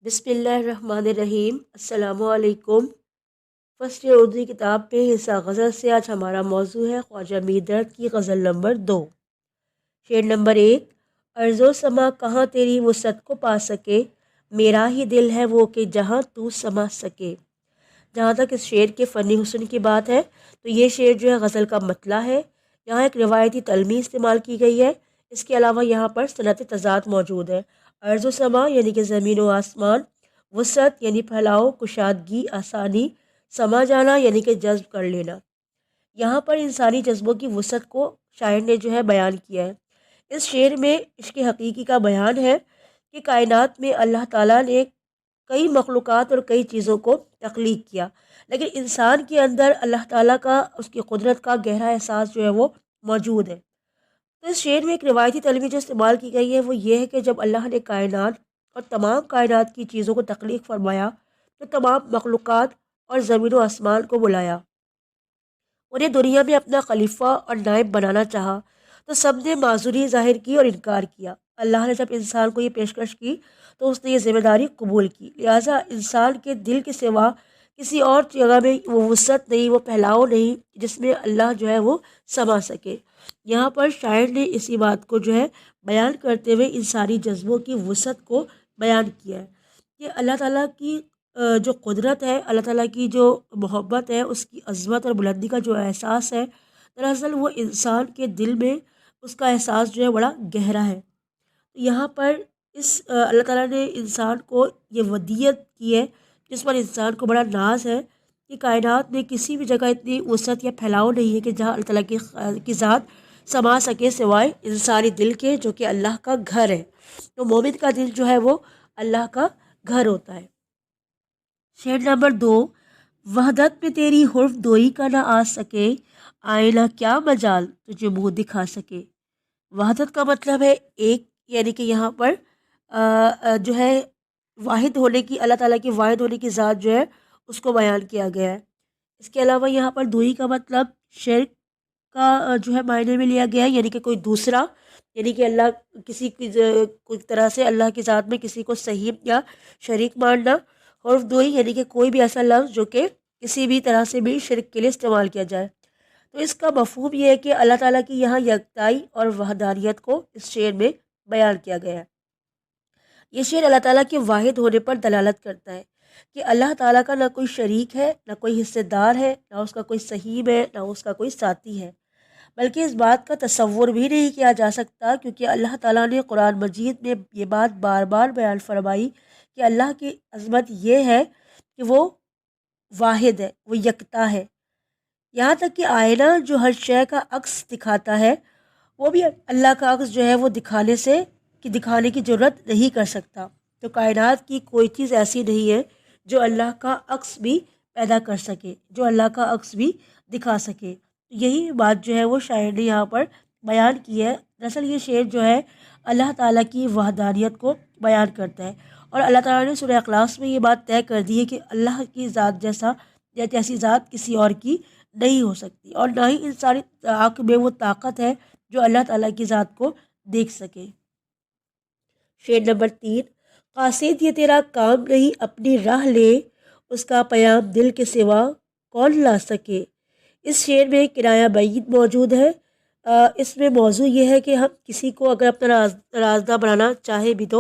بسم اللہ الرحمن الرحیم۔ السلام علیکم۔ فصل اردو کتاب میں حصہ غزل سے آج ہمارا موضوع ہے خواجہ میردرد کی غزل نمبر 2۔ شعر نمبر 1۔ ارض و سما کہاں تیری وسعت کو پا سکے، میرا ہی دل ہے وہ کہ جہاں تو سما سکے۔ جہاں تک اس شعر کے فنی حسن کی بات ہے تو یہ شعر جو ہے غزل کا مطلع ہے۔ یہاں ایک روایتی تلمی استعمال کی گئی ہے۔ اس کے علاوہ یہاں پر صنعت تضاد موجود ہے۔ ارض و سما یعنی کہ زمین و آسمان، وسعت یعنی پھیلاؤ، کشادگی، آسانی، سما جانا یعنی کہ جذب کر لینا۔ یہاں پر انسانی جذبوں کی وسعت کو شاعر نے جو ہے بیان کیا ہے۔ اس شعر میں عشق حقیقی کا بیان ہے کہ کائنات میں اللہ تعالیٰ نے کئی مخلوقات اور کئی چیزوں کو تخلیق کیا، لیکن انسان کے اندر اللہ تعالیٰ کا، اس کی قدرت کا گہرا احساس جو ہے وہ موجود ہے۔ تو اس شعر میں ایک روایتی تلوی جو استعمال کی گئی ہے وہ یہ ہے کہ جب اللہ نے کائنات اور تمام کائنات کی چیزوں کو تخلیق فرمایا تو تمام مخلوقات اور زمین و آسمان کو بلایا، انہیں دنیا میں اپنا خلیفہ اور نائب بنانا چاہا، تو سب نے معذوری ظاہر کی اور انکار کیا۔ اللہ نے جب انسان کو یہ پیشکش کی تو اس نے یہ ذمہ داری قبول کی، لہٰذا انسان کے دل کے سوا کسی اور جگہ میں وہ وسعت نہیں، وہ پھیلاؤ نہیں جس میں اللہ جو ہے وہ سما سکے۔ یہاں پر شاعر نے اسی بات کو جو ہے بیان کرتے ہوئے انسانی جذبوں کی وسعت کو بیان کیا ہے کہ اللہ تعالیٰ کی جو قدرت ہے، اللہ تعالیٰ کی جو محبت ہے، اس کی عظمت اور بلندی کا جو احساس ہے، دراصل وہ انسان کے دل میں اس کا احساس جو ہے بڑا گہرا ہے۔ یہاں پر اس اللہ تعالیٰ نے انسان کو یہ ودیت کی ہے جس پر انسان کو بڑا ناز ہے کہ کائنات میں کسی بھی جگہ اتنی وسعت یا پھیلاؤ نہیں ہے کہ جہاں اللہ تعالیٰ کی ذات سما سکے سوائے انسانی دل کے، جو کہ اللہ کا گھر ہے۔ تو مومن کا دل جو ہے وہ اللہ کا گھر ہوتا ہے۔ شعر نمبر 2۔ وحدت میں تیری حرف دوئی کا نہ آ سکے، آئینہ کیا مجال تجھے منہ دکھا سکے۔ وحدت کا مطلب ہے ایک، یعنی کہ یہاں پر جو ہے واحد ہونے کی، اللہ تعالیٰ کی واحد ہونے کی ذات جو ہے اس کو بیان کیا گیا ہے۔ اس کے علاوہ یہاں پر دوئی کا مطلب شرک کا جو ہے معنی میں لیا گیا ہے، یعنی کہ کوئی دوسرا، یعنی کہ اللہ کسی کی کوئی طرح سے اللہ کی ذات میں کسی کو صحیح یا شریک ماننا۔ حرف دوئی یعنی کہ کوئی بھی ایسا لفظ جو کہ کسی بھی طرح سے بھی شرک کے لیے استعمال کیا جائے۔ تو اس کا مفہوم یہ ہے کہ اللہ تعالیٰ کی یہاں یکتائی اور وحدانیت کو اس شعر میں بیان کیا گیا ہے۔ یہ شعر اللہ تعالیٰ کے واحد ہونے پر دلالت کرتا ہے کہ اللہ تعالیٰ کا نہ کوئی شریک ہے، نہ کوئی حصے دار ہے، نہ اس کا کوئی صحیح ہے، نہ اس کا کوئی ساتھی ہے، بلکہ اس بات کا تصور بھی نہیں کیا جا سکتا، کیونکہ اللہ تعالیٰ نے قرآن مجید میں یہ بات بار بار بیان فرمائی کہ اللہ کی عظمت یہ ہے کہ وہ واحد ہے، وہ یکتا ہے۔ یہاں تک کہ آئینہ جو ہر شے کا عکس دکھاتا ہے، وہ بھی اللہ کا عکس جو ہے وہ دکھانے کی ضرورت نہیں کر سکتا۔ تو کائنات کی کوئی چیز ایسی نہیں ہے جو اللہ کا عکس بھی پیدا کر سکے، جو اللہ کا عکس بھی دکھا سکے۔ یہی بات جو ہے وہ شاعر نے یہاں پر بیان کی ہے۔ دراصل یہ شعر جو ہے اللہ تعالیٰ کی وحدانیت کو بیان کرتا ہے، اور اللہ تعالیٰ نے سورہ اخلاص میں یہ بات طے کر دی ہے کہ اللہ کی ذات جیسی ذات کسی اور کی نہیں ہو سکتی، اور نہ ہی انسانی آنکھ میں وہ طاقت ہے جو اللہ تعالیٰ کی ذات کو دیکھ سکے۔ شعر نمبر 3۔ قاصد یہ تیرا کام نہیں اپنی راہ لے، اس کا پیام دل کے سوا کون لا سکے۔ اس شعر میں کنایہ بعید موجود ہے۔ اس میں موضوع یہ ہے کہ ہم کسی کو اگر اپنا رازدار بنانا چاہے بھی تو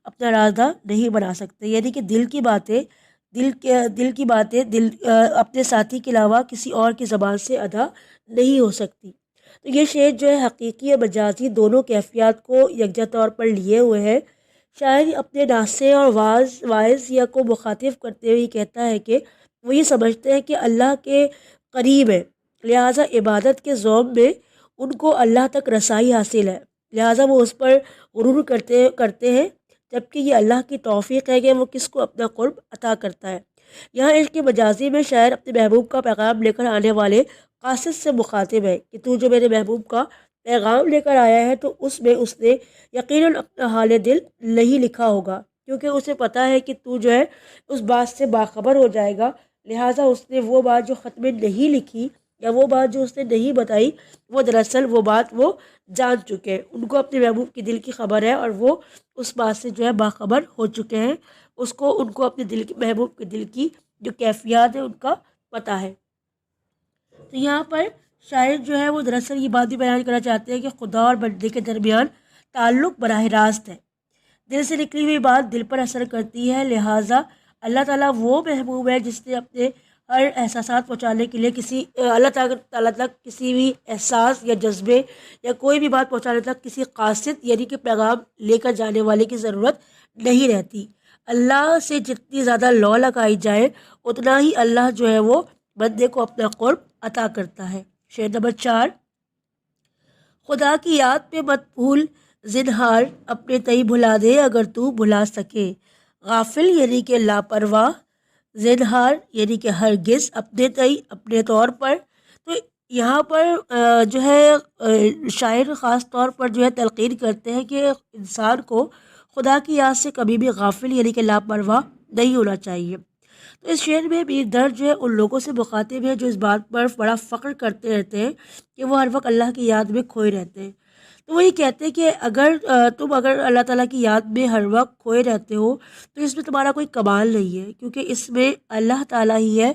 اپنا رازدار نہیں بنا سکتے، یعنی کہ دل کی باتیں اپنے ساتھی کے علاوہ کسی اور کی زبان سے ادا نہیں ہو سکتی۔ تو یہ شعر جو ہے حقیقی اور مجازی دونوں کیفیات کو یکجا طور پر لیے ہوئے ہے۔ شاعر اپنے ناصح اور واعظ یا کو مخاطب کرتے ہوئے کہتا ہے کہ وہ یہ سمجھتے ہیں کہ اللہ کے قریب ہے، لہٰذا عبادت کے ذوق میں ان کو اللہ تک رسائی حاصل ہے، لہٰذا وہ اس پر غرور کرتے ہیں، جبکہ یہ اللہ کی توفیق ہے کہ وہ کس کو اپنا قرب عطا کرتا ہے۔ یہاں عشق مجازی میں شاعر اپنے محبوب کا پیغام لے کر آنے والے قاصد سے مخاطب ہے کہ تو جو میرے محبوب کا پیغام لے کر آیا ہے تو اس میں اس نے یقیناً اپنا حال دل نہیں لکھا ہوگا، کیونکہ اسے پتہ ہے کہ تو جو ہے اس بات سے باخبر ہو جائے گا، لہٰذا اس نے وہ بات جو خط میں نہیں لکھی یا وہ بات جو اس نے نہیں بتائی وہ دراصل وہ بات وہ جان چکے ہیں، ان کو اپنے محبوب کے دل کی خبر ہے اور وہ اس بات سے جو ہے باخبر ہو چکے ہیں، ان کو اپنے دل کی محبوب کے دل کی جو کیفیات ہے ان کا پتہ ہے۔ تو یہاں پر شاعر جو ہے وہ دراصل یہ بات بھی بیان کرنا چاہتے ہیں کہ خدا اور بندے کے درمیان تعلق براہ راست ہے، دل سے نکلی ہوئی بات دل پر اثر کرتی ہے، لہٰذا اللہ تعالیٰ وہ محبوب ہے جس نے اپنے ہر احساسات پہنچانے کے لیے اللہ تعالیٰ تک کسی بھی احساس یا جذبے یا کوئی بھی بات پہنچانے تک کسی قاصد یعنی کہ پیغام لے کر جانے والے کی ضرورت نہیں رہتی۔ اللہ سے جتنی زیادہ لو لگائی جائے اتنا ہی اللہ جو ہے وہ بندے کو اپنا قرب عطا کرتا ہے۔ شعر نمبر 4، خدا کی یاد پہ مت بھول زنہار، اپنے تئی بھلا دے اگر تو بھلا سکے، غافل یعنی کہ لاپرواہ، زنہار یعنی کہ ہرگز، اپنے تئی اپنے طور پر۔ تو یہاں پر جو ہے شاعر خاص طور پر جو ہے تلقین کرتے ہیں کہ انسان کو خدا کی یاد سے کبھی بھی غافل یعنی کہ لاپرواہ نہیں ہونا چاہیے۔ تو اس شعر میں میر درد جو ہے ان لوگوں سے مخاطب ہے جو اس بات پر بڑا فخر کرتے رہتے ہیں کہ وہ ہر وقت اللہ کی یاد میں کھوئے رہتے ہیں۔ تو وہ یہ کہتے ہیں کہ اگر اللہ تعالیٰ کی یاد میں ہر وقت کھوئے رہتے ہو تو اس میں تمہارا کوئی کمال نہیں ہے، کیونکہ اس میں اللہ تعالیٰ ہی ہے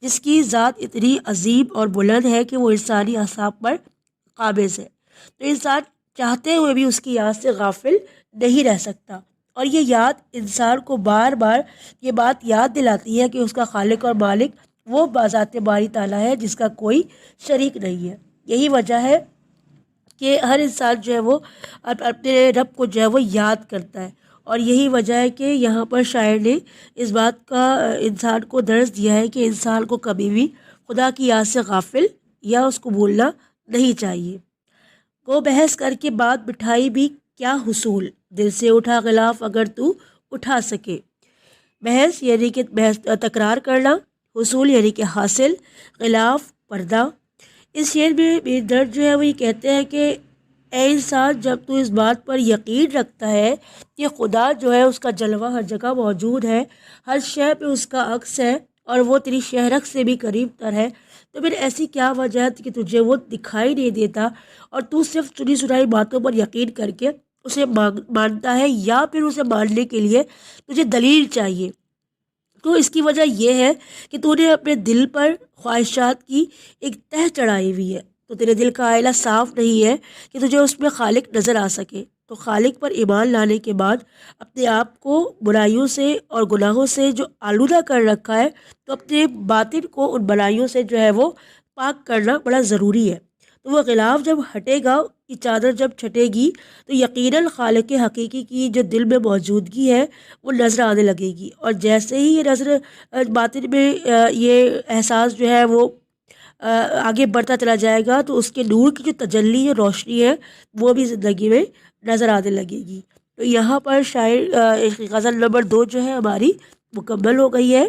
جس کی ذات اتنی عظیم اور بلند ہے کہ وہ انسانی اعصاب پر قابض ہے۔ تو انسان چاہتے ہوئے بھی اس کی یاد سے غافل نہیں رہ سکتا، اور یہ یاد انسان کو بار بار یہ بات یاد دلاتی ہے کہ اس کا خالق اور مالک وہ بذات باری تعالیٰ ہے جس کا کوئی شریک نہیں ہے۔ یہی وجہ ہے کہ ہر انسان جو ہے وہ اپنے رب کو جو ہے وہ یاد کرتا ہے، اور یہی وجہ ہے کہ یہاں پر شاعر نے اس بات کا انسان کو درس دیا ہے کہ انسان کو کبھی بھی خدا کی یاد سے غافل یا اس کو بھولنا نہیں چاہیے۔ کو بحث کر کے بات بٹھائی بھی کیا حصول، دل سے اٹھا غلاف اگر تو اٹھا سکے۔ بحث یعنی کہ تکرار کرنا، حصول یعنی کہ حاصل، غلاف پردہ۔ اس شعر میں میر درد جو ہے وہ یہ کہتے ہیں کہ اے انسان، جب تو اس بات پر یقین رکھتا ہے کہ خدا جو ہے اس کا جلوہ ہر جگہ موجود ہے، ہر شے پہ اس کا عکس ہے اور وہ تیری شہرک سے بھی قریب تر ہے، تو پھر ایسی کیا وجہ ہے کہ تجھے وہ دکھائی نہیں دیتا اور تو صرف چنی سنائی باتوں پر یقین کر کے اسے مانتا ہے، یا پھر اسے ماننے کے لیے تجھے دلیل چاہیے؟ تو اس کی وجہ یہ ہے کہ تو نے اپنے دل پر خواہشات کی ایک تہ چڑھائی ہوئی ہے، تو تیرے دل کا آئلہ صاف نہیں ہے کہ تجھے اس میں خالق نظر آ سکے۔ تو خالق پر ایمان لانے کے بعد اپنے آپ کو برائیوں سے اور گناہوں سے جو آلودہ کر رکھا ہے، تو اپنے باطن کو ان برائیوں سے جو ہے وہ پاک کرنا بڑا ضروری ہے۔ تو وہ غلاف جب ہٹے گا، کی چادر جب چھٹے گی، تو یقیناً خالق حقیقی کی جو دل میں موجودگی ہے وہ نظر آنے لگے گی، اور جیسے ہی یہ نظر باطن میں یہ احساس جو ہے وہ آگے بڑھتا چلا جائے گا، تو اس کے نور کی جو تجلی اور روشنی ہے وہ بھی زندگی میں نظر آنے لگے گی۔ تو یہاں پر شاعر غزل نمبر 2 جو ہے ہماری مکمل ہو گئی ہے۔